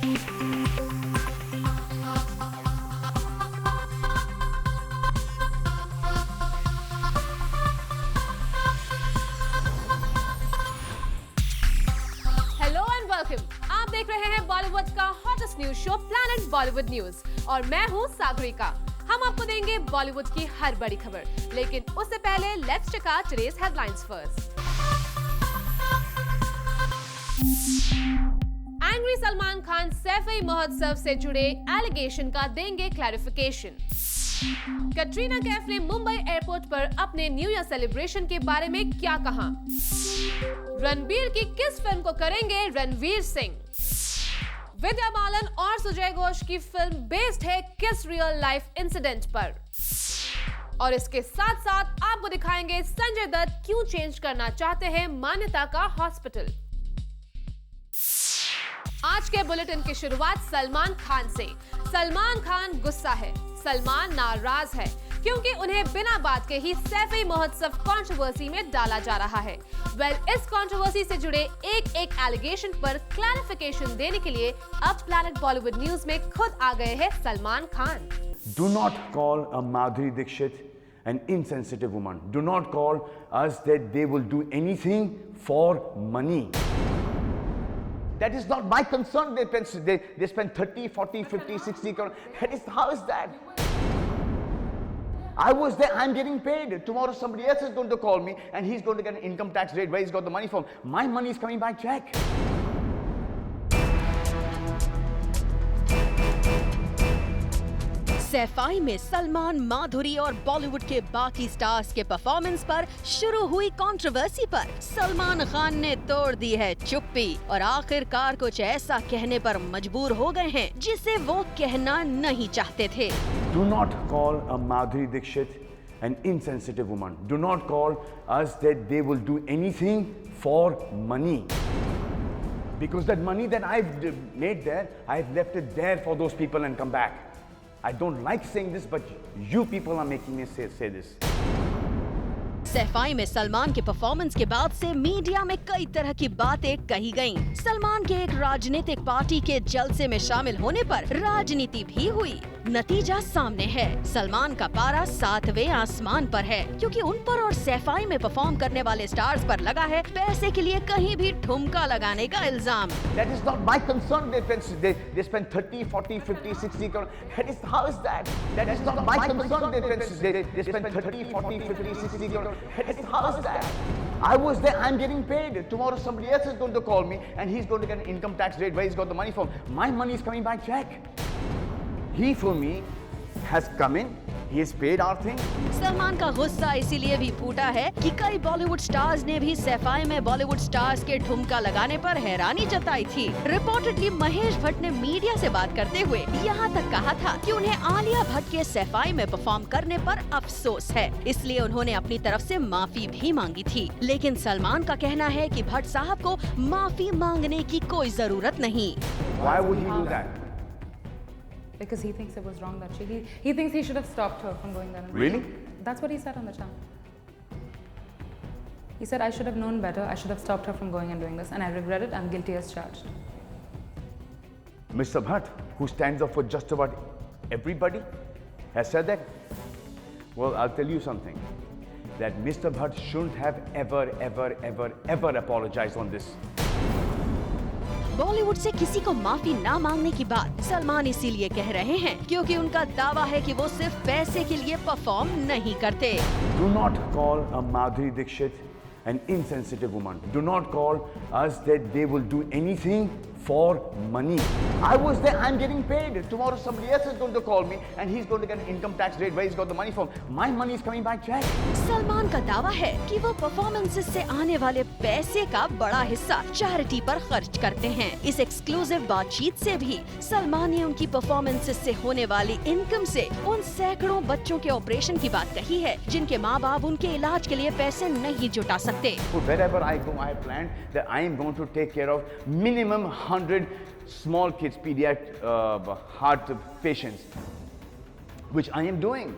आप देख रहे हैं बॉलीवुड का hottest news show planet Bollywood news और मैं हूं सागरिका। हम आपको देंगे बॉलीवुड की हर बड़ी खबर, लेकिन उससे पहले let's check out today's headlines first. Angry Salman Khan Saifai महोत्सव से जुड़े एलिगेशन का देंगे क्लैरिफिकेशन। कटरीना कैफ ने मुंबई एयरपोर्ट पर अपने न्यू ईयर सेलिब्रेशन के बारे में क्या कहा। रणबीर की किस फिल्म को करेंगे रणवीर सिंह। विद्या बालन और सुजय घोष की फिल्म बेस्ड है किस रियल लाइफ इंसिडेंट पर। और इसके साथ साथ आपको दिखाएंगे संजय दत्त क्यों चेंज करना चाहते हैं मान्यता का हॉस्पिटल। आज के बुलेटिन की शुरुआत सलमान खान से। सलमान खान गुस्सा है, सलमान नाराज है क्योंकि उन्हें बिना बात के ही सैफ-ई महोत्सव कंट्रोवर्सी में डाला जा रहा है। इस कंट्रोवर्सी से जुड़े एक एलिगेशन पर क्लैरिफिकेशन देने के लिए अब प्लैनेट बॉलीवुड न्यूज में खुद आ गए हैं Salman Khan. Do not call a Madhuri Dixit an insensitive woman. Do not call us that they will do anything for money. That is not my concern. They spend 30, 40, 50, 60 crore. How is that? I was there, I'm getting paid. Tomorrow somebody else is going to call me and he's going to get an income tax rate where he's got the money from. My money is coming by check. सैफ-ई में सलमान, माधुरी और बॉलीवुड के बाकी stars के performance पर शुरू हुई controversy पर सलमान खान ने तोड़ दी है चुप्पी और आखिरकार कुछ ऐसा कहने पर मजबूर हो गए हैं जिसे वो कहना नहीं चाहते थे। Do not call a Madhuri Dixit an insensitive woman. Do not call us that they will do anything for money. Because that money that I've made there, I've left it there for those people and come back. I don't like saying this, but you people are making me say this. सैफ-ई में सलमान के performance के बाद से media में कई तरह की बातें कही गईं। सलमान के एक राजनीतिक पार्टी के जलसे में शामिल होने पर राजनीति भी हुई। नतीजा सामने है, सलमान का पारा 7वें आसमान पर है क्योंकि उन पर और सैफ-ई में परफॉर्म करने वाले स्टार्स पर लगा है पैसे के लिए कहीं भी ठुमका लगाने का इल्जाम। That is not my concern. They spend 30, 40, 50, 60 crore. How is that? That is not my concern. They spend 30, 40, 50, 60 crore. How is that? I was there, I'm getting paid. Tomorrow somebody else is going to call me and he's going to get an income tax rate where he's got the money from. My money is coming by check. He for me has come in. He has paid our thing. Salman का गुस्सा इसीलिए भी फूटा है कि कई Bollywood stars ने भी सैफ-ई में बॉलीवुड स्टार्स के ठुमका लगाने पर हैरानी जताई थी। रिपोर्टेडली महेश भट्ट ने मीडिया से बात करते हुए यहाँ तक कहा था कि उन्हें आलिया भट्ट के सैफ-ई में परफॉर्म करने पर अफसोस है, इसलिए उन्होंने अपनी तरफ से माफी भी मांगी थी। लेकिन सलमान का कहना है कि भट्ट साहब को माफी मांगने की कोई जरूरत नहीं। Why would he do that? Because he thinks it was wrong that he thinks he should have stopped her from going there. Really? That's what he said on the channel. He said, I should have known better. I should have stopped her from going and doing this, and I regret it. I'm guilty as charged. Mr. Bhatt, who stands up for just about everybody, has said that. Well, I'll tell you something. That Mr. Bhatt shouldn't have ever apologized on this. Bollywood से किसी को माफी ना मांगने की बात सलमान इसीलिए कह रहे हैं क्योंकि उनका दावा है कि वो सिर्फ पैसे के लिए परफॉर्म नहीं करते। Do not call a Madhuri Dixit an insensitive woman. Do not call us that they will do anything for money. I was there, I'm getting paid. Tomorrow somebody else is going to call me and he's going to get an income tax rate where he's got the money from. My money is coming by check. Salman का दावा है कि वो performances से आने वाले पैसे का बड़ा हिस्सा चैरिटी पर खर्च करते हैं। इस एक्सक्लूसिव बातचीत से भी सलमान ने उनकी परफॉर्मेंसेस से होने वाली इनकम से उन सैकड़ों बच्चों के ऑपरेशन की बात कही है जिनके माँ बाप उनके इलाज के लिए पैसे नहीं जुटा सकते। Wherever I go, I plan that I am going to take care of minimum 100 small kids, pediatric heart patients. which I am doing.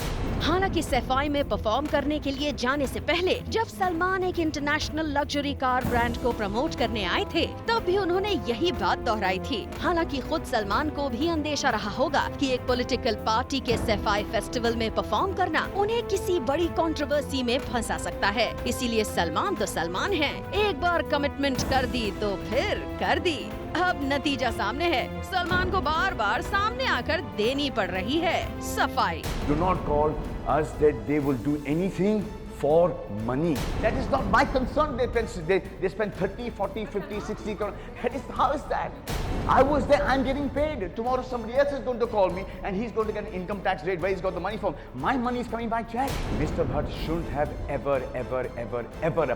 हालांकि सैफाई में परफॉर्म करने के लिए जाने से पहले जब सलमान एक इंटरनेशनल लग्जरी कार ब्रांड को प्रमोट करने आए थे, तब भी उन्होंने यही बात दोहराई थी। हालांकि खुद सलमान को भी अंदेशा रहा होगा कि एक पॉलिटिकल पार्टी के सैफाई फेस्टिवल में परफॉर्म करना उन्हें किसी बड़ी कंट्रोवर्सी में फंसा सकता है। इसीलिए सलमान तो सलमान हैं। एक बार कमिटमेंट कर दी तो फिर कर दी। अब नतीजा सामने है, सलमान को बार बार सामने आकर देनी पड़ रही है सफाई। Do not call us that they will do anything for money. That is not my concern. They spend 30, 40, 50, 60 crore. How is that? I was there, I'm getting paid. Tomorrow somebody else is going to call me and he's going to get an income tax rate where he's got the money from. My money is coming by check. Mr. Bhatt shouldn't have ever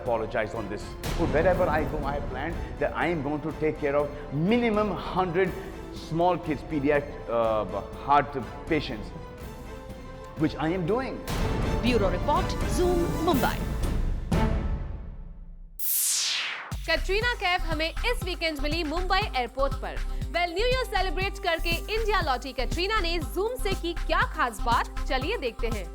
apologized on this. So wherever I go, I have planned that I am going to take care of minimum 100 small kids, pediatric heart patients, which I am doing. Bureau report, zoom, Mumbai. Katrina Kaif हमें इस weekend मिली Mumbai airport पर। New year celebrate करके India लौटी कैटरीना ने zoom से की क्या खास बात, चलिए देखते हैं।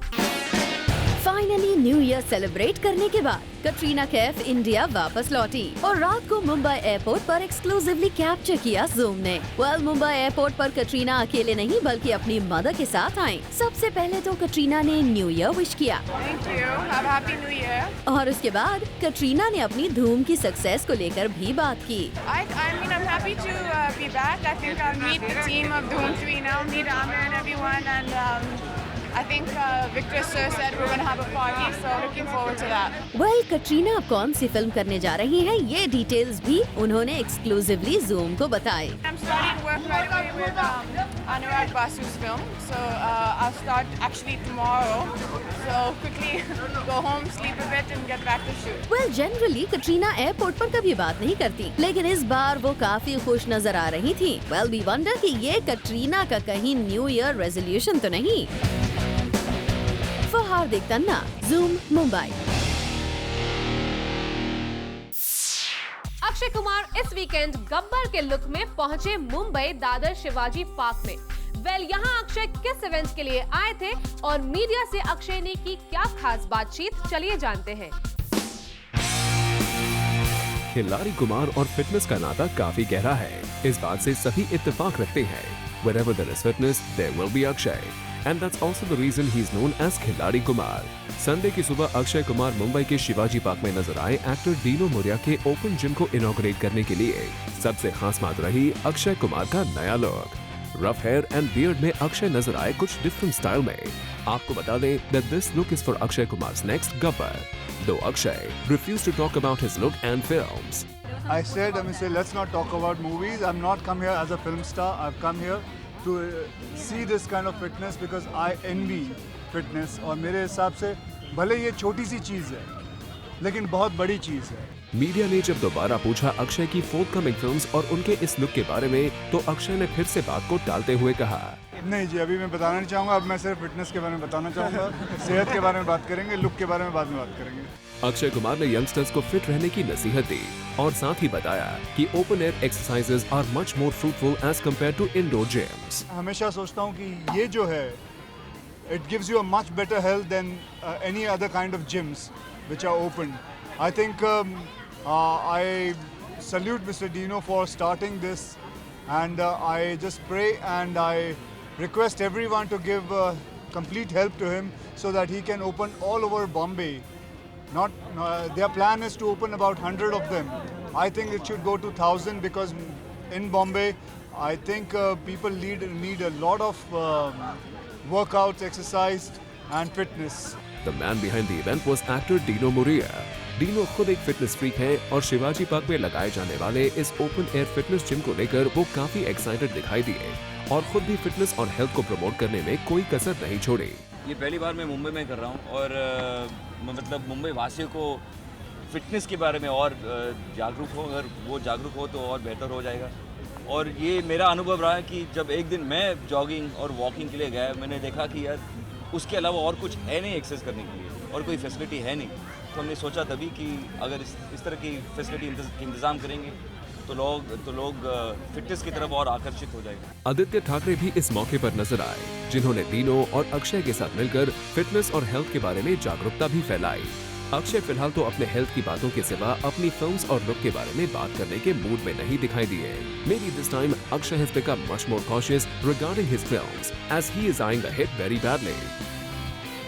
फाइनली न्यू ईयर सेलिब्रेट करने के बाद कटरीना कैफ इंडिया वापस लौटी और रात को मुंबई एयरपोर्ट पर एक्सक्लूसिवली कैप्चर किया जूम ने। मुंबई एयरपोर्ट पर कटरीना अकेले नहीं बल्कि अपनी मदर के साथ आई। सबसे पहले तो कटरीना ने न्यू ईयर विश किया। Thank you. Have a happy new year. और उसके बाद कटरीना ने अपनी धूम की सक्सेस को लेकर भी बात की। I'm happy to be back. I think I'll meet the team of Dhoom 3 now, meet Amir and everyone, and I think Victor Sir said we're going to have a party, so looking forward to that. Katrina अब कौन सी film करने जा रही हैं, ये details भी उन्होंने exclusively zoom को बताए। I'm starting work right away with Anurag Basu's film, so I'll start actually tomorrow. So quickly go home, sleep a bit, and get back to shoot. Generally Katrina airport पर कभी बात नहीं करती, लेकिन इस बार वो काफी खुश नजर आ रही थी। वी वंडर कि ये कटरीना का कहीं न्यू ईयर रेजोल्यूशन तो नहीं। हार्दिक तन्ना, ज़ूम, मुंबई। अक्षय कुमार इस वीकेंड गब्बर के लुक में पहुंचे मुंबई दादर शिवाजी पार्क में। यहाँ अक्षय किस इवेंट के लिए आए थे और मीडिया से अक्षय ने की क्या खास बातचीत, चलिए जानते हैं। खिलाड़ी कुमार और फिटनेस का नाता काफी गहरा है, इस बात से सभी इत्तेफाक रखते हैं। Wherever there is fitness, there will be Akshay. And that's also the reason he's known as खिलाड़ी कुमार। संडे की सुबह अक्षय कुमार मुंबई के शिवाजी पार्क में नजर आए एक्टर डीनो मोरिया के ओपन जिम को इनॉग्रेट करने के लिए। सबसे खास बात रही अक्षय कुमार का नया look. Rough hair and beard में अक्षय नजर आए कुछ डिफरेंट स्टाइल में। आपको बता दें that this look is for Akshay Kumar's next Gabbar, though Akshay refused to talk about his look and films. I said, let's not talk about movies. I'm not come here as a film star. I've come here to see this kind of fitness because I envy fitness. और मेरे हिसाब से भले ये छोटी सी चीज है, लेकिन बहुत बड़ी चीज है। मीडिया ने जब दोबारा पूछा अक्षय की फोर्थकमिंग फिल्म्स और उनके इस लुक के बारे में, तो अक्षय ने फिर से बात को टालते हुए कहा, नहीं जी, अभी मैं बताना नहीं चाहूँगा। अब मैं सिर्फ फिटनेस के बारे में बताना चाहूँगा। सेहत के बारे में बात करेंगे, लुक के बारे में बाद में बात करेंगे। अक्षय कुमार ने यंगस्टर्स को फिट रहने की नसीहत दी और साथ ही बताया कि open air exercises are much more fruitful as compare to indoor gyms. हमेशा सोचता हूँ कि ये जो है, it gives you a much better health than any other kind of gyms which are open. I think I salute Mr. Dino for starting this, and I just pray and I request everyone to give complete help to him so that he can open all over Bombay. Their plan is to open about 100 of them. I think it should go to 1,000 because in Bombay, I think people need a lot of workouts, exercise and fitness. The man behind the event was actor Dino Moria. Dino खुद एक fitness freak है और Shivaji park में लगाए जाने वाले इस open air fitness gym को लेकर वो काफी एक्साइटेड दिखाई दिए और खुद भी फिटनेस और हेल्थ को प्रमोट करने में कोई कसर नहीं छोड़ी। ये पहली बार मैं मुंबई में कर रहा हूँ और मतलब मुंबई वासियों को फिटनेस के बारे में और जागरूक हो, अगर वो जागरूक हो तो और बेहतर हो जाएगा। और ये मेरा अनुभव रहा है कि जब एक दिन मैं जॉगिंग और वॉकिंग के लिए गया, मैंने देखा कि यार उसके अलावा और कुछ है नहीं एक्सरसाइज करने के लिए और कोई फैसिलिटी है नहीं। तो हमने सोचा तभी कि अगर इस तरह की फैसिलिटी इंतज़ाम करेंगे तो लोग फिटनेस की तरफ और आकर्षित हो जाएंगे। आदित्य ठाकरे भी इस मौके पर नजर आए, जिन्होंने लीनो और अक्षय के साथ मिलकर फिटनेस और हेल्थ के बारे में जागरूकता भी फैलाई। अक्षय फिलहाल तो अपने हेल्थ की बातों के सिवा अपनी फिल्म्स और लुक के बारे में बात करने के मूड में नहीं दिखाई दिए। Maybe this time Akshay has become much more cautious regarding his films as he is eyeing the hit very badly.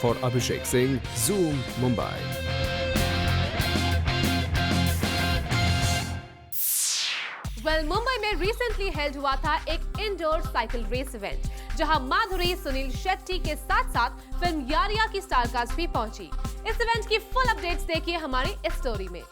For Abhishek Singh, Zoom, Mumbai. Mumbai में रिसेंटली हेल्ड हुआ था एक इंडोर साइकिल रेस इवेंट, जहां माधुरी, सुनील शेट्टी के साथ साथ film यारिया की star cast भी पहुंची। इस इवेंट की फुल अपडेट्स देखिए हमारी इस स्टोरी में।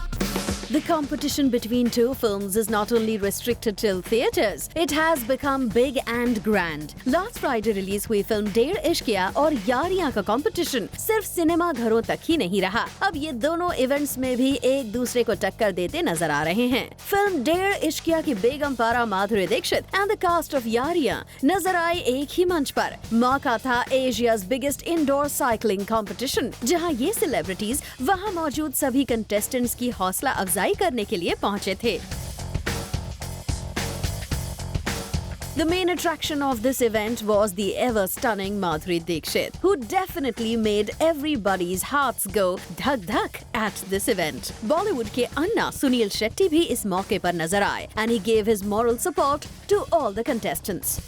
The competition between two films is not only restricted till theatres, it has become big and grand. Last Friday release हुई फिल्म डेढ़ इश्किया और यारियां का कंपटीशन सिर्फ सिनेमा घरों तक ही नहीं रहा, अब ये दोनों इवेंट्स में भी एक दूसरे को टक्कर देते नजर आ रहे हैं। फिल्म डेढ़ इश्किया की Begum Para Madhuri Dixit and the cast of Yaariyan नजर आए एक ही मंच पर। मौका था Asia's biggest indoor cycling competition, जहां ये सेलिब्रिटीज वहां मौजूद सभी कंटेस्टेंट्स की हौसला अफजाई करने के लिए पहुंचे थे। The main attraction of this event was the ever-stunning Madhuri Dixit, who definitely made everybody's hearts go dhak dhak at this event. Bollywood के अन्ना सुनील शेट्टी भी इस मौके पर नजर आए and he gave his moral support to all the contestants.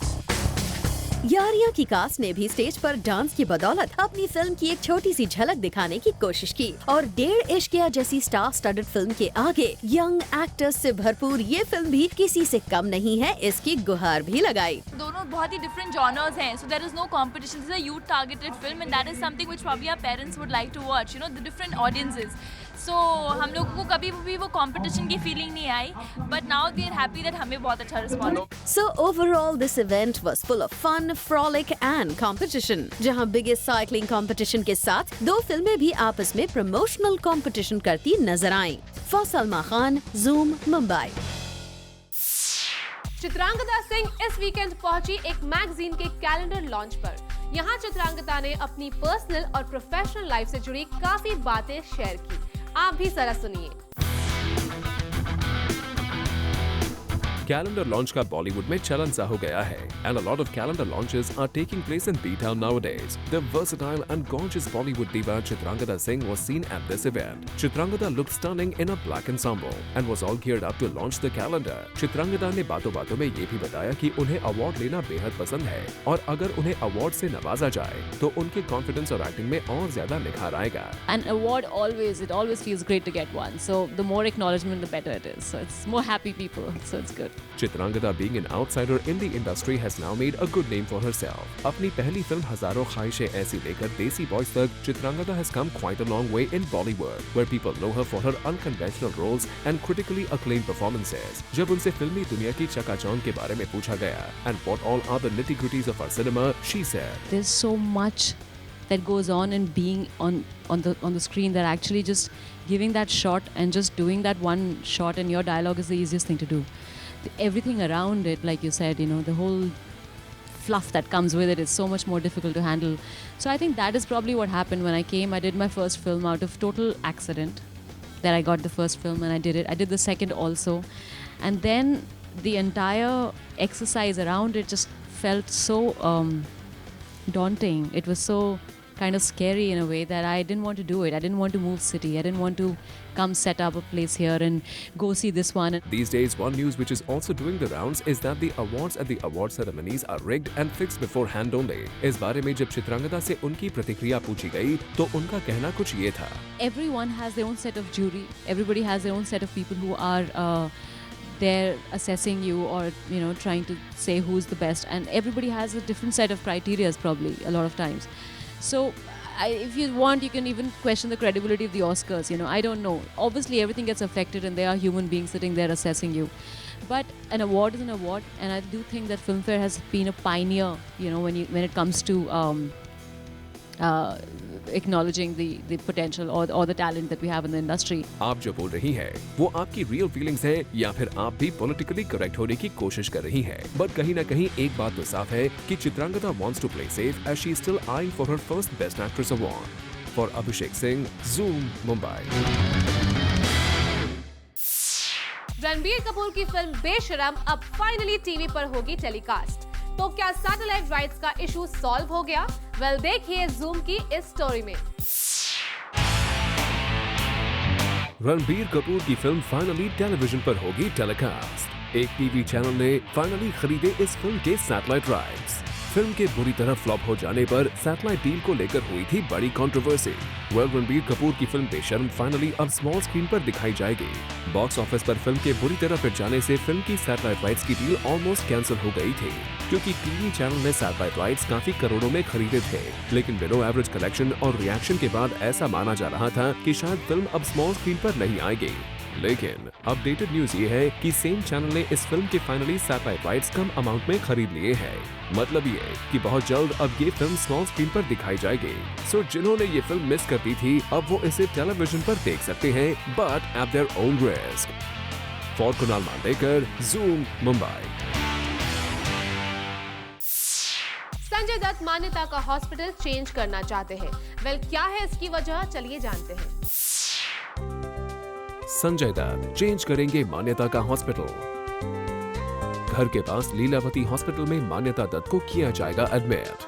Yaariyan की cast ने भी स्टेज पर डांस की बदौलत अपनी फिल्म की एक छोटी सी झलक दिखाने की कोशिश की और डेढ़ इश्किया जैसी स्टार स्टडेड फिल्म के आगे यंग एक्टर्स से भरपूर ये फिल्म भी किसी से कम नहीं है, इसकी गुहार भी लगाई। दोनों बहुत ही डिफरेंट जॉनर्स हैं, so there is no competition, this is a youth targeted film and that is something which probably our parents would like to watch, you know, the different audiences. So हम लोगों को कभी भी वो competition की feeling नहीं आई, but now we are happy that हमें बहुत अच्छा response. So overall this event was full of fun, frolic and competition, जहां biggest cycling competition के साथ दो फिल्में भी आपस में promotional competition करती नजर आईं। For Salma Khan, Zoom, Mumbai. चित्रांगदा सिंह इस वीकेंड पहुंची एक मैगजीन के कैलेंडर लॉन्च पर। यहाँ चित्रांगदा ने अपनी पर्सनल और प्रोफेशनल लाइफ से जुड़ी काफी बातें शेयर की, आप भी जरा सुनिए। कैलेंडर लॉन्च का बॉलीवुड में चलन सा हो गया है and a lot of calendar launches are taking place in B-Town nowadays. The versatile and gorgeous Bollywood diva Chitrangada Singh was seen at this event. Chitrangada looked stunning in a black ensemble and was all geared up to launch the calendar. Chitrangada ने बातों-बातों में ये भी बताया कि उन्हें award लेना बेहद पसंद है और अगर उन्हें अवार्ड से नवाजा जाए तो उनके कॉन्फिडेंस और एक्टिंग में और ज्यादा निखार आएगा। An award it always feels great to get one. So the more acknowledgement, the better it is. So it's more happy people. So it's good. Chitrangada, being an outsider in the industry, has now made a good name for herself. अपनी पहली film हजारों ख्वाहिशें ऐसी लेकर देसी boys तक, Chitrangada has come quite a long way in Bollywood, where people know her for her unconventional roles and critically acclaimed performances. जब उनसे फिल्मी दुनिया की चकाचौंध के बारे में पूछा गया, and what all are the nitty-gritties of our cinema, she said, There's so much that goes on in being on the screen that actually just giving that shot and just doing that one shot and your dialogue is the easiest thing to do. Everything around it, like you said, you know, the whole fluff that comes with it is so much more difficult to handle. So I think that is probably what happened when I came. I did my first film out of total accident. That I got the first film and I did it. I did the second also. And then the entire exercise around it just felt so daunting. It was so kind of scary in a way that I didn't want to do it. I didn't want to move city. I didn't want to come set up a place here and go see this one. These days, one news which is also doing the rounds is that the awards at the award ceremonies are rigged and fixed beforehand only. इस बारे में जब चित्रांगदा से उनकी प्रतिक्रिया पूछी गई, तो उनका कहना कुछ ये था. Everyone has their own set of jury. Everybody has their own set of people who are they're assessing you or, you know, trying to say who's the best. And everybody has a different set of criteria probably a lot of times. So if you want, you can even question the credibility of the Oscars, you know, I don't know. Obviously everything gets affected and there are human beings sitting there assessing you. But an award is an award, and I do think that Filmfare has been a pioneer, you know, when it comes to acknowledging the potential or the talent that we have in the industry. आप जो बोल रही हैं, वो आपकी real feelings है या फिर आप भी politically correct होने की कोशिश कर रही हैं? But कहीं ना कहीं एक बात तो साफ है कि Chitrangada wants to play safe as she is still eyeing for her first Best Actress award. For Abhishek Singh, Zoom, Mumbai. Ranbir Kapoor की फिल्म बेशरम अब फाइनली टीवी पर होगी टेलीकास्ट। तो क्या सैटेलाइट राइट्स का इशू सॉल्व हो गया? वेल, देखिए जूम की इस स्टोरी में। रणबीर कपूर की फिल्म फाइनली टेलीविजन पर होगी टेलीकास्ट। एक टीवी चैनल ने फाइनली खरीदे इस फिल्म के सैटेलाइट राइट्स। फिल्म के बुरी तरह फ्लॉप हो जाने पर सैटेलाइट डील को लेकर हुई थी बड़ी कंट्रोवर्सी। रणबीर कपूर की फिल्म बेशरम फाइनली अब स्मॉल स्क्रीन पर दिखाई जाएगी। बॉक्स ऑफिस पर फिल्म के बुरी तरह फिट जाने से फिल्म की सैटेलाइट राइट्स की डील ऑलमोस्ट कैंसिल हो गई थी, क्योंकि टीवी चैनल ने सैटेलाइट राइट्स काफी करोड़ों में खरीदे थे। लेकिन बिलो एवरेज कलेक्शन और रिएक्शन के बाद ऐसा माना जा रहा था कि शायद फिल्म अब स्मॉल स्क्रीन पर नहीं आएगी। लेकिन अपडेटेड न्यूज ये है कि सेम चैनल ने इस फिल्म के फाइनली सैटेलाइट राइट्स कम अमाउंट में खरीद लिए हैं। मतलब ये कि बहुत जल्द अब ये फिल्म स्मॉल स्क्रीन पर दिखाई जाएगी। सो जिन्होंने ये फिल्म मिस कर दी थी, अब वो इसे टेलीविजन पर देख सकते हैं, but at their own risk. For Kunal Mandekar, Zoom, Mumbai. Sanjay Dutt Maanayata का हॉस्पिटल चेंज करना चाहते हैं। वेल, क्या है इसकी वजह, चलिए जानते हैं। संजय दत्त चेंज करेंगे मान्यता का हॉस्पिटल। घर के पास लीलावती हॉस्पिटल में मान्यता दत्त को किया जाएगा एडमिट।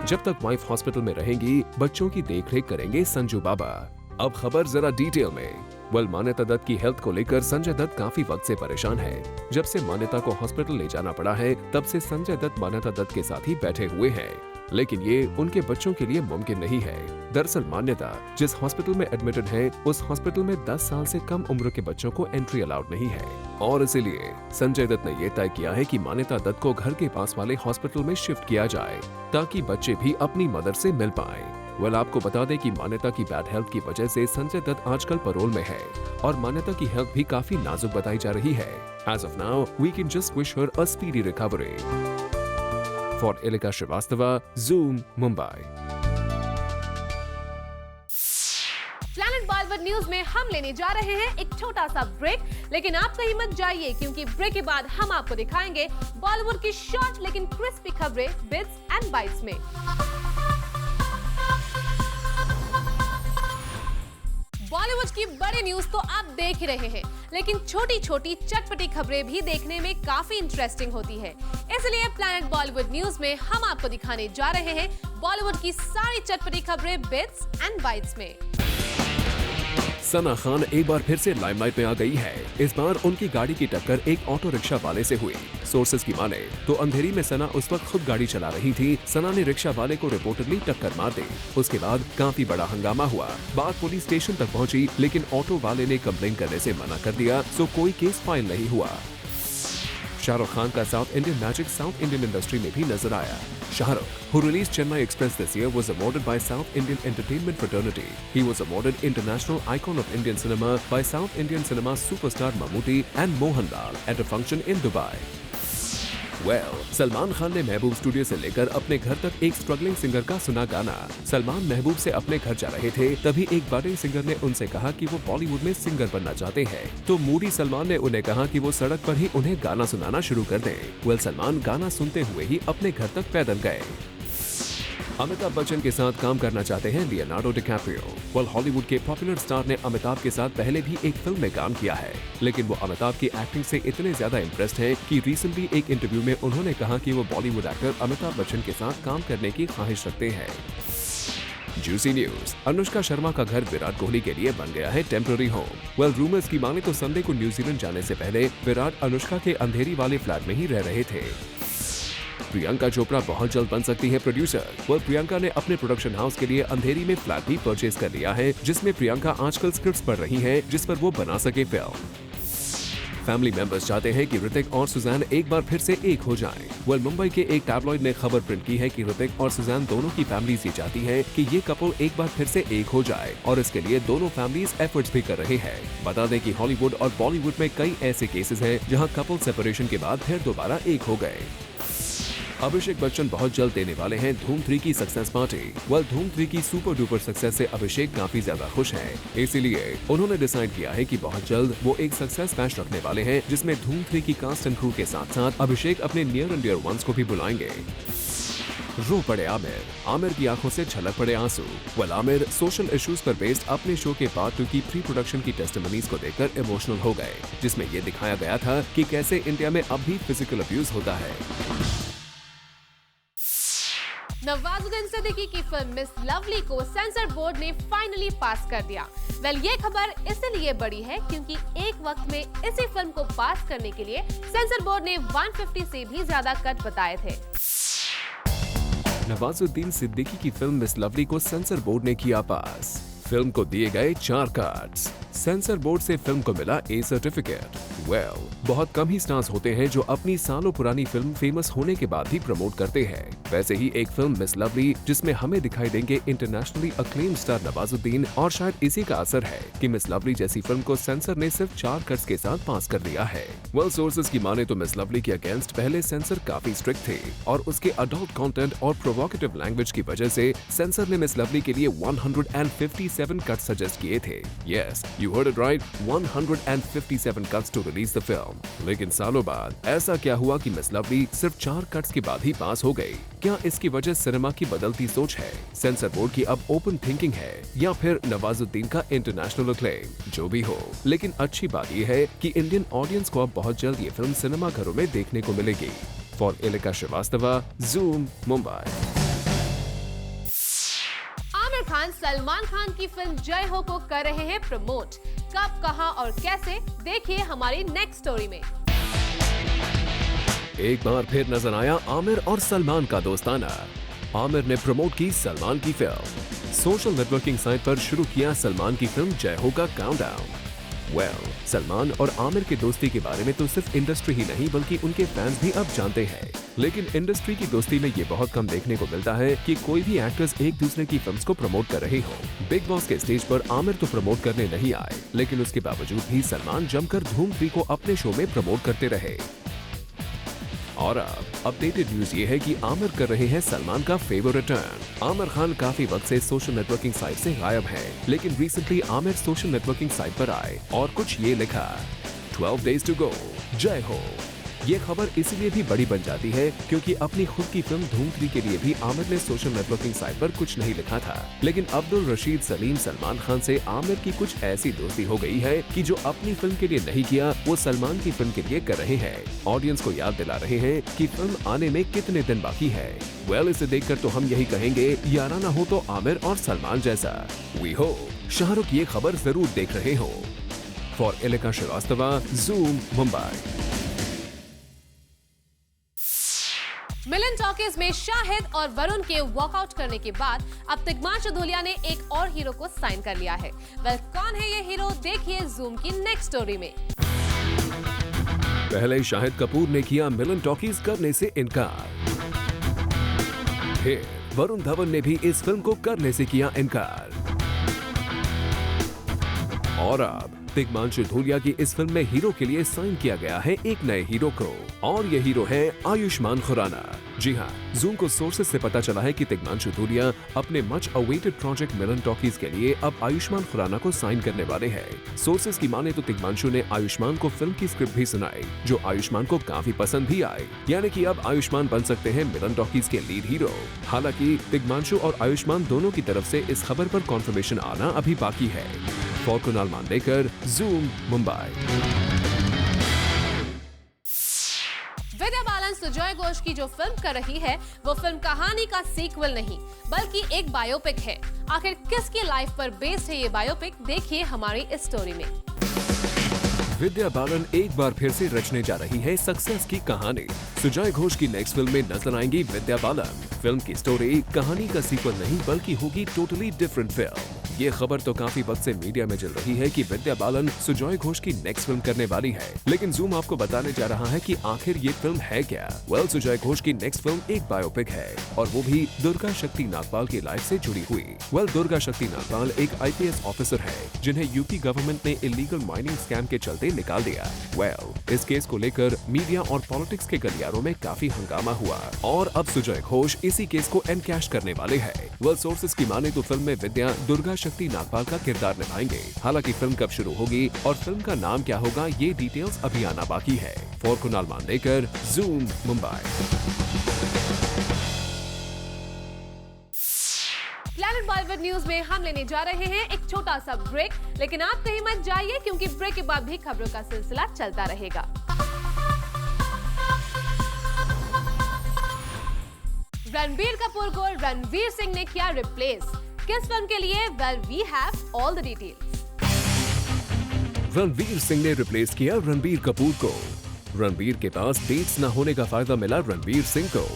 जब तक वाइफ हॉस्पिटल में रहेंगी, बच्चों की देखरेख करेंगे संजू बाबा। अब खबर जरा डिटेल में। मान्यता दत्त की हेल्थ को लेकर संजय दत्त काफी वक्त से परेशान है। जब से मान्यता को हॉस्पिटल ले जाना पड़ा है, तब से संजय दत्त मान्यता दत्त के साथ ही बैठे हुए हैं। लेकिन ये उनके बच्चों के लिए मुमकिन नहीं है। दरअसल मान्यता जिस हॉस्पिटल में एडमिटेड है, उस हॉस्पिटल में 10 साल से कम उम्र के बच्चों को एंट्री अलाउड नहीं है, और इसीलिए संजय दत्त ने ये तय किया है कि मान्यता दत्त को घर के पास वाले हॉस्पिटल में शिफ्ट किया जाए, ताकि बच्चे भी अपनी मदर से मिल पाएं। आपको बता दें कि मान्यता की बैड हेल्थ की वजह से संजय दत्त आजकल पैरोल में है, और मान्यता की हेल्थ भी काफी नाजुक बताई जा रही है। As of now, we can just wish her a speedy recovery. For Ilika Srivastava, Zoom, Mumbai. Planet Bollywood news में हम लेने जा रहे हैं एक छोटा सा ब्रेक, लेकिन आप कहीं मत जाइए, क्योंकि ब्रेक के बाद हम आपको दिखाएंगे बॉलीवुड की शॉर्ट लेकिन क्रिस्पी खबरें बिट्स एंड बाइट्स में। बॉलीवुड की बड़ी न्यूज तो आप देख ही रहे हैं, लेकिन छोटी छोटी चटपटी खबरें भी देखने में काफी इंटरेस्टिंग होती है। इसलिए प्लैनेट बॉलीवुड न्यूज में हम आपको दिखाने जा रहे हैं बॉलीवुड की सारी चटपटी खबरें बिट्स एंड बाइट्स में। सना खान एक बार फिर से लाइमलाइट में आ गई है। इस बार उनकी गाड़ी की टक्कर एक ऑटो रिक्शा वाले से हुई। सोर्सेज की माने तो अंधेरी में सना उस वक्त खुद गाड़ी चला रही थी। सना ने रिक्शा वाले को रिपोर्टडली टक्कर मार दी। उसके बाद काफी बड़ा हंगामा हुआ। बात पुलिस स्टेशन तक पहुंची, लेकिन ऑटो वाले ने कंप्लेन करने से मना कर दिया, सो कोई केस फाइल नहीं हुआ। शाहरुख खान का south Indian magic south Indian industry में भी नजर आया। Shahrukh, who released Chennai Express this year, was awarded by South Indian Entertainment Fraternity. He was awarded International Icon of Indian Cinema by South Indian Cinema superstar Mammootty and Mohanlal at a function in Dubai. Salman Khan ने महबूब studio से लेकर अपने घर तक एक struggling singer का सुना गाना। सलमान महबूब से अपने घर जा रहे थे, तभी एक बडिंग सिंगर ने उनसे कहा कि वो बॉलीवुड में सिंगर बनना चाहते हैं। तो मूडी सलमान ने उन्हें कहा कि वो सड़क पर ही उन्हें गाना सुनाना शुरू कर दें। सलमान गाना सुनते हुए ही अपने घर तक पैदल गए। अमिताभ बच्चन के साथ काम करना चाहते हैं लियोनार्डो डिकैप्रियो। हॉलीवुड के पॉपुलर स्टार ने अमिताभ के साथ पहले भी एक फिल्म में काम किया है, लेकिन वो अमिताभ की एक्टिंग से इतने ज्यादा इम्प्रेस्ड हैं कि रिसेंटली एक इंटरव्यू में उन्होंने कहा कि वो बॉलीवुड एक्टर अमिताभ बच्चन के साथ काम करने की ख्वाहिश रखते हैं। जूसी न्यूज, अनुष्का शर्मा का घर विराट कोहली के लिए बन गया है टेम्पररी होम। रूमर्स की माने तो संडे को न्यूजीलैंड जाने से पहले विराट अनुष्का के अंधेरी वाले फ्लैट में ही रह रहे थे। प्रियंका चोपड़ा बहुत जल्द बन सकती है प्रोड्यूसर। प्रियंका ने अपने प्रोडक्शन हाउस के लिए अंधेरी में फ्लैट भी परचेज कर लिया है, जिसमें प्रियंका आजकल स्क्रिप्ट्स पढ़ रही है, जिस पर वो बना सके फिल्म। फैमिली मेंबर्स चाहते हैं कि ऋतिक और सुजैन एक बार फिर से एक हो जाएं। मुंबई के एक टैबलॉइड ने खबर प्रिंट की है कि ऋतिक और सुजैन दोनों की फैमिलीज ये चाहती है कि ये कपल एक बार फिर से एक हो जाए, और इसके लिए दोनों फैमिलीज एफर्ट्स भी कर रहे हैं। बता दें कि हॉलीवुड और बॉलीवुड में कई ऐसे केसेस हैं जहां कपल सेपरेशन के बाद फिर दोबारा एक हो गए। अभिषेक बच्चन बहुत जल्द देने वाले हैं धूम 3 की सक्सेस पार्टी। धूम 3 की सुपर डुपर सक्सेस से अभिषेक काफी ज्यादा खुश हैं। इसीलिए उन्होंने डिसाइड किया है कि बहुत जल्द वो एक सक्सेस बैश रखने वाले हैं, जिसमें धूम 3 की कास्ट एंड क्रू के साथ साथ अभिषेक अपने नियर एंड डियर वंस को भी बुलाएंगे। रो पड़े आमिर की आंखों से छलक पड़े आंसू। वेल आमिर सोशल इश्यूज पर बेस्ड अपने शो के पार्ट 2 की प्री प्रोडक्शन की टेस्टिमनीज को देखकर इमोशनल हो गए, जिसमें ये दिखाया गया था कि कैसे इंडिया में अब भी फिजिकल अब्यूज होता है। नवाजुद्दीन सिद्दीकी की फिल्म मिस लवली को सेंसर बोर्ड ने फाइनली पास कर दिया। वेल ये खबर इसलिए बड़ी है क्योंकि एक वक्त में इसी फिल्म को पास करने के लिए सेंसर बोर्ड ने 150 से भी ज्यादा कट बताए थे। नवाजुद्दीन सिद्दीकी की फिल्म मिस लवली को सेंसर बोर्ड ने किया पास। फिल्म को दिए गए 4 कार्ड्स। सेंसर बोर्ड से फिल्म को मिला ए सर्टिफिकेट। वेल बहुत कम ही स्टार्स होते हैं जो अपनी सालों पुरानी फिल्म फेमस होने के बाद ही प्रमोट करते हैं। वैसे ही एक फिल्म मिस लवली जिसमें हमें दिखाई देंगे इंटरनेशनली अक्लेम स्टार नवाजुद्दीन, और शायद इसी का असर है कि मिस लवली जैसी फिल्म को सेंसर ने सिर्फ 4 कट्स के साथ पास कर दिया है। वेल सोर्सेज की माने तो मिस लवली के अगेंस्ट पहले सेंसर काफी स्ट्रिक्ट थे और उसके अडल्ट कंटेंट और प्रोवोकेटिव लैंग्वेज की वजह से सेंसर ने मिस लवली के लिए 157 कट्स सजेस्ट किए थे। Yes, you heard it right, 157 cuts to release the film. लेकिन सालों बाद ऐसा क्या हुआ कि मिस लवली सिर्फ 4 कट्स के बाद ही पास हो गई? क्या इसकी वजह सिनेमा की बदलती सोच है, सेंसर बोर्ड की अब ओपन थिंकिंग है, या फिर नवाजुद्दीन का इंटरनेशनल अक्लेम? जो भी हो, लेकिन अच्छी बात यह है कि इंडियन ऑडियंस को अब बहुत जल्द ये फिल्म सिनेमा घरों में देखने को मिलेगी। For Ilika Srivastava, Zoom, Mumbai. आमिर खान सलमान खान की फिल्म जय हो को कर रहे हैं प्रमोट। कब, कहां और कैसे, देखिए हमारी नेक्स्ट स्टोरी में। एक बार फिर नजर आया आमिर और सलमान का दोस्ताना। आमिर ने प्रमोट की सलमान की फिल्म। सोशल नेटवर्किंग साइट पर शुरू किया सलमान की फिल्म जय हो का काउंटडाउन। वेल, सलमान और आमिर की दोस्ती के बारे में तो सिर्फ इंडस्ट्री ही नहीं बल्कि उनके फैंस भी अब जानते हैं। लेकिन इंडस्ट्री की दोस्ती में ये बहुत कम देखने को मिलता है कि कोई भी एक्टर्स एक दूसरे की फिल्म्स को प्रमोट कर रहे हो। बिग बॉस के स्टेज पर आमिर तो प्रमोट करने नहीं आए, लेकिन उसके बावजूद भी सलमान जमकर धूम 3 को अपने शो में प्रमोट करते रहे। और अब अपडेटेड न्यूज ये है कि आमिर कर रहे हैं सलमान का फेवर रिटर्न। आमिर खान काफी वक्त से सोशल नेटवर्किंग साइट से गायब हैं, लेकिन recently Aamir social networking site पर आए और कुछ ये लिखा, 12 days to go, जय हो। ये खबर इसलिए भी बड़ी बन जाती है क्योंकि अपनी खुद की फिल्म धूम 3 के लिए भी आमिर ने सोशल नेटवर्किंग साइट पर कुछ नहीं लिखा था, लेकिन अब्दुल रशीद सलीम सलमान खान से आमिर की कुछ ऐसी दोस्ती हो गई है कि जो अपनी फिल्म के लिए नहीं किया वो सलमान की फिल्म के लिए कर रहे हैं। ऑडियंस को याद दिला रहे हैं कि फिल्म आने में कितने दिन बाकी है। वेल, इसे देखकर तो हम यही कहेंगे, याराना हो तो आमिर और सलमान जैसा। वी होप शाहरुख ये खबर जरूर देख रहे हो। For Ilika Srivastava, Zoom, Mumbai. Milan talkies में शाहिद और वरुण के वॉकआउट करने के बाद अब तिग्मांशु धूलिया ने एक और हीरो को साइन कर लिया है। वेल, कौन है ये हीरो, देखिए ज़ूम की नेक्स्ट स्टोरी में। पहले शाहिद कपूर ने किया मिलन टॉकीज करने से इनकार, फिर वरुण धवन ने भी इस फिल्म को करने से किया इनकार, और अब तिग्मांशु धूलिया की इस फिल्म में हीरो के लिए साइन किया गया है एक नए हीरो को, और ये हीरो है आयुष्मान खुराना। जी हाँ, ज़ूम को सोर्सेज से पता चला है कि तिग्मांशु धूलिया अपने मच अवेटेड प्रोजेक्ट मिलन टॉकीज के लिए अब आयुष्मान खुराना को साइन करने वाले हैं। सोर्सेज की माने तो तिग्मांशु ने आयुष्मान को फिल्म की स्क्रिप्ट भी सुनाई, जो आयुष्मान को काफी पसंद भी आई, यानी कि अब आयुष्मान बन सकते हैं मिलन टॉकीज के लीड हीरो। हालांकि तिग्मांशु और आयुष्मान दोनों की तरफ से इस खबर पर कॉन्फर्मेशन आना अभी बाकी है। For Kunal Mandekar, Zoom, Mumbai. विद्या बालन सुजॉय घोष की जो फिल्म कर रही है वो फिल्म कहानी का सीक्वल नहीं बल्कि एक बायोपिक है। आखिर किसकी लाइफ पर बेस्ड है ये बायोपिक, देखिए हमारी इस स्टोरी में। विद्या बालन एक बार फिर से रचने जा रही है सक्सेस की कहानी। सुजॉय घोष की नेक्स्ट फिल्म में नजर आएंगी विद्या बालन। फिल्म की स्टोरी कहानी का सीक्वल नहीं बल्कि होगी टोटली डिफरेंट फिल्म। ये खबर तो काफी वक्त से मीडिया में चल रही है कि विद्या बालन सुजॉय घोष की नेक्स्ट फिल्म करने वाली है, लेकिन ज़ूम आपको बताने जा रहा है कि आखिर ये फिल्म है क्या। वेल, सुजॉय घोष की नेक्स्ट फिल्म एक बायोपिक है और वो भी दुर्गा शक्ति नागपाल की लाइफ से जुड़ी हुई। वेल, दुर्गा शक्ति नागपाल एक IPS ऑफिसर है जिन्हें यूपी गवर्नमेंट ने इलीगल माइनिंग स्कैम के चलते निकाल दिया। वेल, इस केस को लेकर मीडिया और पॉलिटिक्स के गलियारों में काफी हंगामा हुआ और अब सुजॉय घोष इसी केस को एनकैश करने वाले हैं। वेल, सोर्सेज की माने तो फिल्म में विद्या दुर्गा शक्ति नागपाल का किरदार निभाएंगे। हालांकि फिल्म कब शुरू होगी और फिल्म का नाम क्या होगा ये डिटेल्स अभी आना बाकी है। For Kunal Mandekar, Zoom, Mumbai. Bollywood news में हम लेने जा रहे हैं एक छोटा सा ब्रेक, लेकिन आप कहीं मत जाइए क्योंकि ब्रेक के बाद भी खबरों का सिलसिला चलता रहेगा। रणबीर कपूर को रणवीर सिंह ने किया रिप्लेस, किस फिल्म के लिए? Well, we have all the details. Ranveer Singh ने रिप्लेस किया रणबीर कपूर को। रणबीर के पास डेट्स न होने का फायदा मिला रणवीर सिंह को।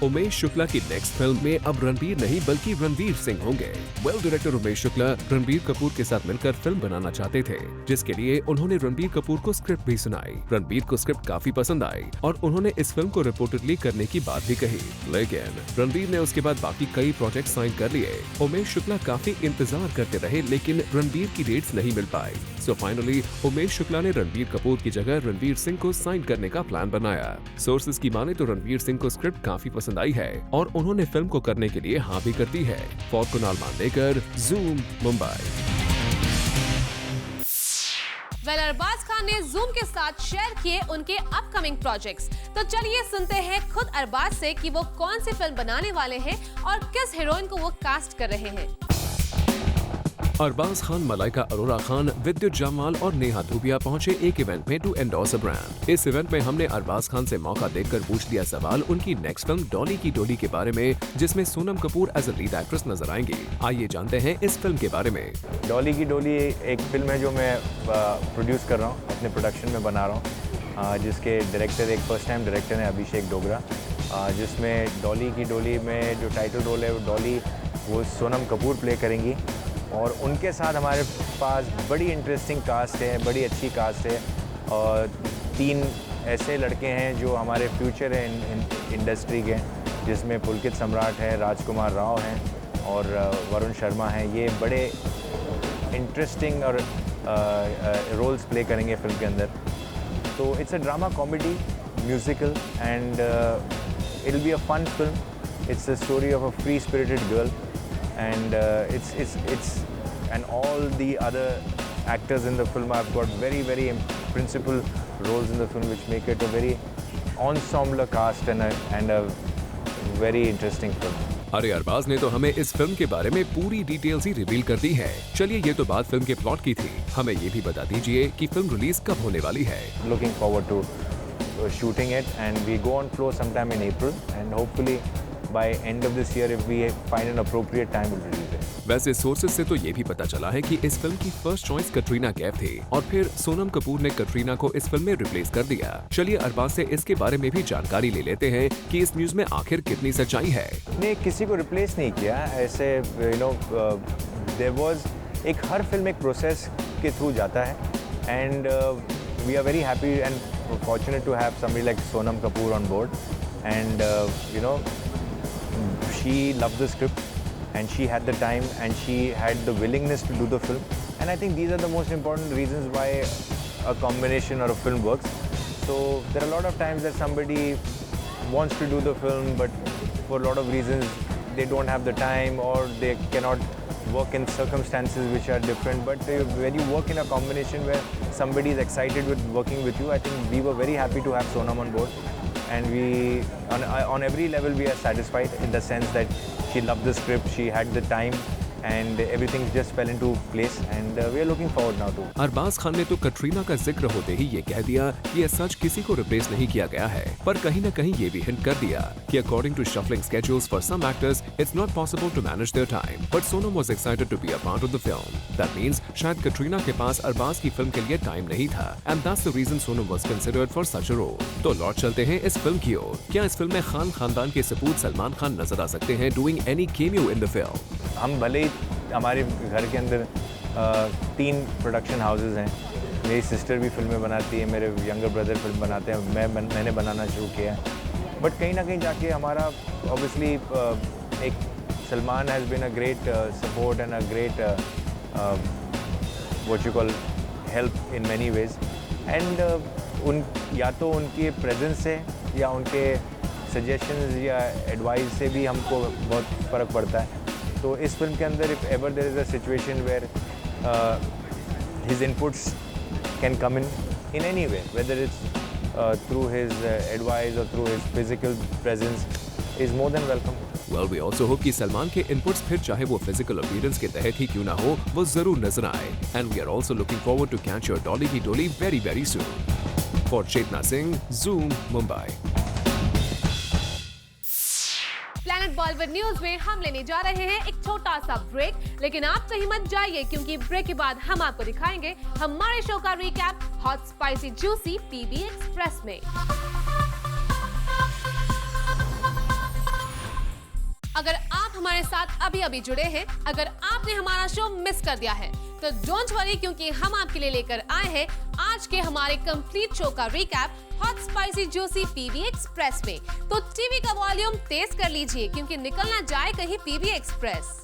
उमेश शुक्ला की नेक्स्ट फिल्म में अब रणबीर नहीं बल्कि रणवीर सिंह होंगे। डायरेक्टर उमेश शुक्ला रणबीर कपूर के साथ मिलकर फिल्म बनाना चाहते थे, जिसके लिए उन्होंने रणबीर कपूर को स्क्रिप्ट भी सुनाई। रणबीर को स्क्रिप्ट काफी पसंद आई और उन्होंने इस फिल्म को रिपोर्टेडली करने की बात भी कही, लेकिन रणबीर ने उसके बाद बाकी कई प्रोजेक्ट साइन कर लिए। उमेश शुक्ला काफी इंतजार करते रहे, लेकिन रणबीर की डेट्स नहीं मिल पाई। सो फाइनली उमेश शुक्ला ने रणबीर कपूर की जगह रणवीर सिंह को साइन करने का प्लान बनाया। सोर्सेज की माने तो रणवीर सिंह को स्क्रिप्ट काफी पसंद आई है और उन्होंने फिल्म को करने के लिए हाँ भी कर दी है। For Kunal Mandekar, Zoom, Mumbai. अरबाज खान ने ज़ूम के साथ शेयर किए उनके अपकमिंग प्रोजेक्ट्स। तो चलिए सुनते हैं खुद अरबाज से कि वो कौन सी फिल्म बनाने वाले हैं और किस हीरोइन को वो कास्ट कर रहे हैं। अरबाज खान, मलाइका अरोरा खान, विद्युत जामवाल और नेहा धूपिया पहुंचे एक इवेंट में टू एंडोर्स अ ब्रांड। इस इवेंट में हमने अरबाज खान से मौका देखकर पूछ लिया सवाल उनकी नेक्स्ट फिल्म डॉली की डोली के बारे में, जिसमें Sonam Kapoor as a lead actress नजर आएंगी। आइए जानते हैं इस फिल्म के बारे में। डॉली की डोली एक फिल्म है जो मैं प्रोड्यूस कर रहा हूँ, अपने प्रोडक्शन में बना रहा हूँ, जिसके डायरेक्टर एक फर्स्ट टाइम डायरेक्टर है अभिषेक डोगरा, जिसमें डॉली की डोली में जो टाइटल रोल है वो डॉली वो सोनम कपूर प्ले करेंगी और उनके साथ हमारे पास बड़ी इंटरेस्टिंग कास्ट है, बड़ी अच्छी कास्ट है और 3 ऐसे लड़के हैं जो हमारे फ्यूचर है इंडस्ट्री के, जिसमें पुलकित सम्राट है, राजकुमार राव हैं और वरुण शर्मा हैं। ये बड़े इंटरेस्टिंग और रोल्स प्ले करेंगे फिल्म के अंदर। तो it's a drama comedy musical and it will be a fun film. It's a story of a free spirited girl and it's and all the other actors in the film have got very principal roles in the film, which make it a very ensemble cast and a very interesting film. अरे अरबाज ने तो हमें इस फिल्म के बारे में पूरी डिटेल्स ही रिवील कर दी है। चलिए ये तो बात फिल्म के प्लॉट की थी, हमें ये भी बता दीजिए कि फिल्म रिलीज कब होने वाली है। Looking forward to shooting it and we go on floor sometime in April and hopefully by end of this year if we find an appropriate time we'll release it. वैसे sources से तो ये भी पता चला है कि इस फिल्म की फर्स्ट चॉइस कटरीना कैफ थी और फिर सोनम कपूर ने कटरीना को इस फिल्म में रिप्लेस कर दिया। चलिए अरबाज से इसके बारे में भी जानकारी ले लेते हैं कि इस न्यूज में आखिर कितनी सच्चाई है। ने किसी को रिप्लेस नहीं किया ऐसे, देयर वाज एक हर फिल्म एक प्रोसेस के थ्रू जाता है and we are very happy and fortunate to have somebody like Sonam Kapoor on board and she loved the script and she had the time and she had the willingness to do the film, and I think these are the most important reasons why a combination or a film works. So there are a lot of times that somebody wants to do the film but for a lot of reasons they don't have the time or they cannot work in circumstances which are different, but when you work in a combination where somebody is excited with working with you, I think we were very happy to have Sonam on board. And we, on every level, we are satisfied in the sense that she loved the script, she had the time, and everything just fell into place. And we are looking forward now to. Arbaaz Khan ने तो कटरीना का जिक्र होते ही ये कह दिया कि ये सच किसी को रिप्लेस नहीं किया गया है, पर कहीं न कहीं ये भी हिंट कर दिया कि according to shuffling schedules for some actors it's not possible to manage their time, but Sonam was excited to be a part of the film. That means शायद कटरीना के पास अरबाज की फिल्म के लिए टाइम नहीं था and that's the reason Sonam was considered for such a role. तो लौट चलते हैं इस फिल्म की ओर। क्या इस फिल्म में खान खानदान के सपूत सलमान खान नजर आ सकते हैं doing any cameo in the film? हम भले ही हमारे घर के अंदर 3 प्रोडक्शन हाउसेज हैं, मेरी सिस्टर भी फिल्में बनाती है, मेरे यंगर ब्रदर फिल्म बनाते हैं, मैंने बनाना शुरू किया है, बट कहीं ना कहीं जाके हमारा ऑब्वियसली एक Salman has been a great support and a great what you call help in many ways and या तो उनके प्रेजेंस से या उनके सजेशंस या एडवाइस से भी हमको बहुत फ़र्क पड़ता है। तो इस फिल्म के अंदर if ever there is a situation where his inputs can come in any way, whether it's through his advice or through his physical presence, is more than welcome. Well, we also hope कि सलमान के inputs फिर चाहे वो physical appearance के तहत ही क्यों ना हो, वो जरूर नजर आए. And we are also looking forward to catch your Dolly की डोली very very soon. For Chetna Singh, Zoom, Mumbai. Planet Bollywood news में हम लेने जा रहे हैं एक छोटा सा ब्रेक, लेकिन आप कहीं मत जाइए क्योंकि ब्रेक के बाद हम आपको दिखाएंगे हमारे शो का recap hot spicy juicy PB express में. अगर आप हमारे साथ अभी जुड़े हैं, अगर आपने हमारा शो मिस कर दिया है तो डोंट वरी, क्योंकि हम आपके लिए लेकर आए हैं आज के हमारे कंप्लीट शो का recap hot spicy juicy PB express में. तो टीवी का वॉल्यूम तेज कर लीजिए क्योंकि निकलना जाए कहीं पीबी एक्सप्रेस.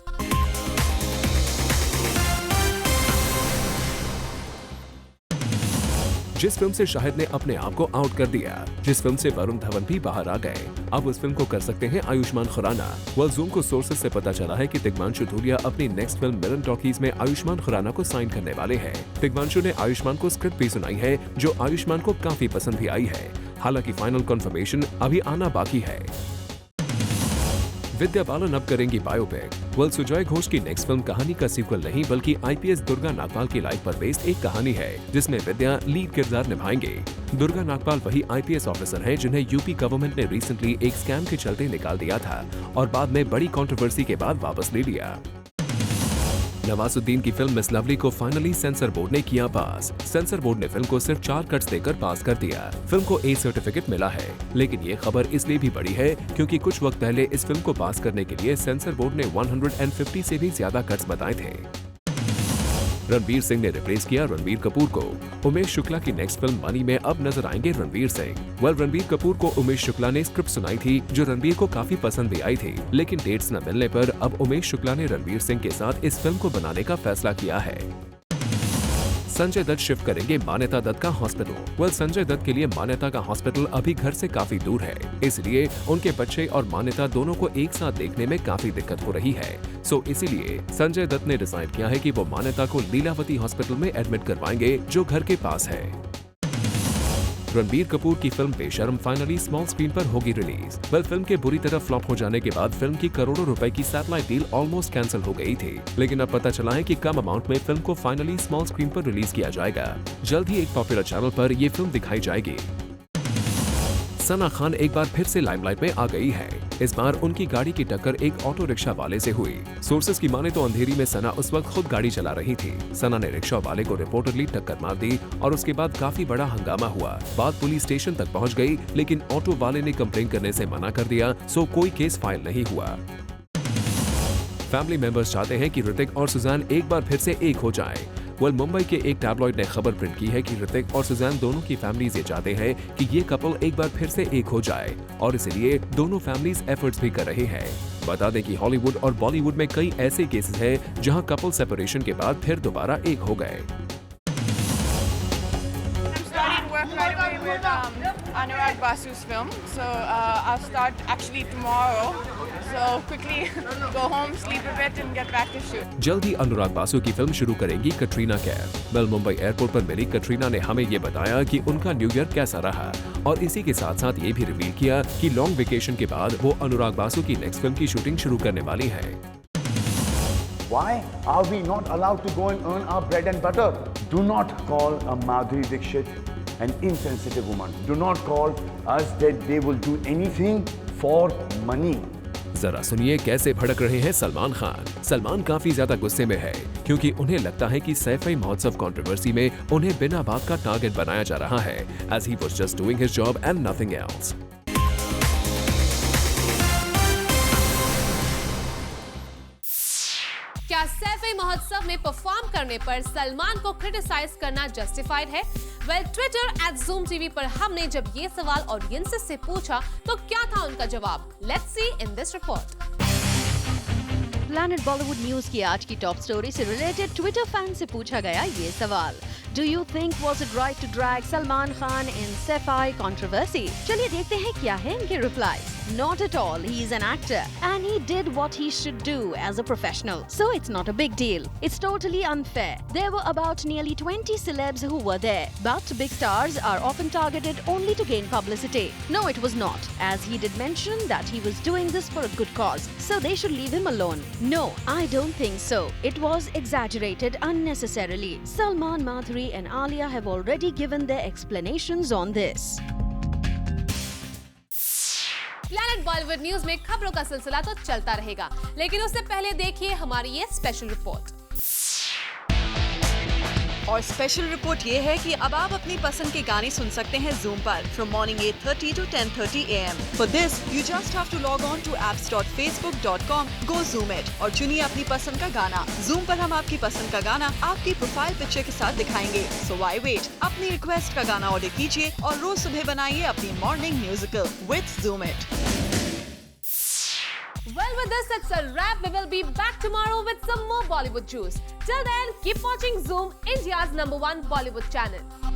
जिस फिल्म से शाहिद ने अपने आप को आउट कर दिया, जिस फिल्म से वरुण धवन भी बाहर आ गए, अब उस फिल्म को कर सकते हैं आयुष्मान खुराना. वेल, ज़ूम को सोर्सेज से पता चला है कि तिग्मांशु धूलिया अपनी नेक्स्ट फिल्म मिलन टॉकीज में आयुष्मान खुराना को साइन करने वाले हैं. तिग्मांशु ने आयुष्मान को स्क्रिप्ट भी सुनाई है जो आयुष्मान को काफी पसंद भी आई है. हालांकि फाइनल कंफर्मेशन अभी आना बाकी है. विद्या बालन अब करेंगी बायोपिक. वेल, सुजॉय घोष की नेक्स्ट फिल्म कहानी का सीक्वल नहीं बल्कि आईपीएस दुर्गा नागपाल की लाइफ पर बेस्ड एक कहानी है जिसमें विद्या लीड किरदार निभाएंगे. दुर्गा नागपाल वही आईपीएस ऑफिसर हैं जिन्हें यूपी गवर्नमेंट ने रिसेंटली एक स्कैम के चलते निकाल दिया था और बाद में बड़ी कंट्रोवर्सी के बाद वापस ले लिया. नवाजुद्दीन की फिल्म मिस लवली को फाइनली सेंसर बोर्ड ने किया पास. सेंसर बोर्ड ने फिल्म को सिर्फ 4 कट्स देकर पास कर दिया. फिल्म को ए सर्टिफिकेट मिला है, लेकिन ये खबर इसलिए भी बड़ी है क्योंकि कुछ वक्त पहले इस फिल्म को पास करने के लिए सेंसर बोर्ड ने 150 से भी ज्यादा कट्स बताए थे. रणवीर सिंह ने रिप्लेस किया रणबीर कपूर को. उमेश शुक्ला की नेक्स्ट फिल्म मनी में अब नजर आएंगे रणवीर सिंह. वेल, रणबीर कपूर को उमेश शुक्ला ने स्क्रिप्ट सुनाई थी जो रणबीर को काफी पसंद भी आई थी, लेकिन डेट्स न मिलने पर अब उमेश शुक्ला ने रणवीर सिंह के साथ इस फिल्म को बनाने का फैसला किया है. संजय दत्त शिफ्ट करेंगे मान्यता दत्त का हॉस्पिटल. वेल, संजय दत्त के लिए मान्यता का हॉस्पिटल अभी घर से काफी दूर है, इसलिए उनके बच्चे और मान्यता दोनों को एक साथ देखने में काफी दिक्कत हो रही है. सो इसीलिए संजय दत्त ने डिसाइड किया है कि वो मान्यता को लीलावती हॉस्पिटल में एडमिट करवाएंगे जो घर के पास है. रणबीर कपूर की फिल्म बेशर्म फाइनली स्मॉल स्क्रीन पर होगी रिलीज. वेल, फिल्म के बुरी तरह फ्लॉप हो जाने के बाद फिल्म की करोड़ों रुपए की सैटेलाइट डील ऑलमोस्ट कैंसिल हो गई थी, लेकिन अब पता चला है कि कम अमाउंट में फिल्म को फाइनली स्मॉल स्क्रीन पर रिलीज किया जाएगा. जल्द ही एक पॉपुलर चैनल पर ये फिल्म दिखाई जाएगी. सना खान एक बार फिर से लाइमलाइट में आ गई है. इस बार उनकी गाड़ी की टक्कर एक ऑटो रिक्शा वाले से हुई. सोर्सेज की माने तो अंधेरी में सना उस वक्त खुद गाड़ी चला रही थी. सना ने रिक्शा वाले को रिपोर्टडली टक्कर मार दी और उसके बाद काफी बड़ा हंगामा हुआ. बात पुलिस स्टेशन तक पहुंच गई, लेकिन ऑटो वाले ने कंप्लेन करने से मना कर दिया, सो कोई केस फाइल नहीं हुआ. फैमिली मेंबर्स चाहते हैं कि ऋतिक और सुजैन एक बार फिर से एक हो जाएं. वेल, मुंबई के एक टैबलॉइड ने खबर प्रिंट की है कि ऋतिक और सुजैन दोनों की फैमिलीज ये चाहते हैं कि ये कपल एक बार फिर से एक हो जाए और इसलिए दोनों फैमिलीज एफर्ट्स भी कर रही हैं. बता दें कि हॉलीवुड और बॉलीवुड में कई ऐसे केसेस हैं जहां कपल सेपरेशन के बाद फिर दोबारा एक हो गए. Right away with Anurag Basu's film, so I'll start actually tomorrow. So quickly go home, sleep a bit, and get back to shoot. जल्द ही अनुराग बासु की फिल्म शुरू करेंगी कटरीना कैफ. वेल, मुंबई एयरपोर्ट पर मिली कटरीना ने हमें ये बताया कि उनका न्यू ईयर कैसा रहा और इसी के साथ साथ ये भी रिवील किया कि लॉन्ग वेकेशन के बाद वो अनुराग बासु की नेक्स्ट फिल्म की शूटिंग शुरू करने वाली है. Why are we not allowed to go and earn our bread and butter? Do not call a Madhuri Dixit an insensitive woman. Do not call us that they will do anything for money. जरा सुनिए कैसे भड़क रहे हैं सलमान खान. सलमान काफी ज्यादा गुस्से में है क्योंकि उन्हें लगता है कि सैफ-ए महोत्सव कंट्रोवर्सी में उन्हें बिना बात का टारगेट बनाया जा रहा है, as he was just doing his job and nothing else. क्या सैफ-ए महोत्सव में परफॉर्म करने पर सलमान को क्रिटिसाइज करना जस्टिफाइड है? वेल, ट्विटर @ZoomTV पर हमने जब ये सवाल ऑडियंसेस से पूछा तो क्या था उनका जवाब? Let's see in this report. Planet Bollywood news की आज की टॉप स्टोरी से रिलेटेड ट्विटर फैन से पूछा गया ये सवाल. Do you think was it right to drag Salman Khan in Saifai controversy? चलिए देखते हैं क्या है इनके replies. Not at all. He is an actor and he did what he should do as a professional. So it's not a big deal. It's totally unfair. There were about nearly 20 celebs who were there. But big stars are often targeted only to gain publicity. No, it was not, as he did mention that he was doing this for a good cause. So they should leave him alone. No, I don't think so. It was exaggerated unnecessarily. Salman, Madhuri and Alia have already given their explanations on this. Planet Bollywood news में खबरों का सिलसिला तो चलता रहेगा, लेकिन उससे पहले देखिए हमारी ये स्पेशल रिपोर्ट। और स्पेशल रिपोर्ट ये है कि अब आप अपनी पसंद के गाने सुन सकते हैं Zoom पर from morning 8:30 to 10:30 AM। For this you just have to log on to apps.facebook.com, go Zoom it और चुनिए अपनी पसंद का गाना। Zoom पर हम आपकी पसंद का गाना आपकी प्रोफाइल पिक्चर के साथ दिखाएंगे। सो व्हाई वेट, अपनी रिक्वेस्ट का गाना ऑर्डर कीजिए और रोज सुबह बनाइए अपनी morning musical with Zoom it। Well, with this, it's a wrap. We will be back tomorrow with some more Bollywood juice. Till then, keep watching Zoom, India's #1 Bollywood channel.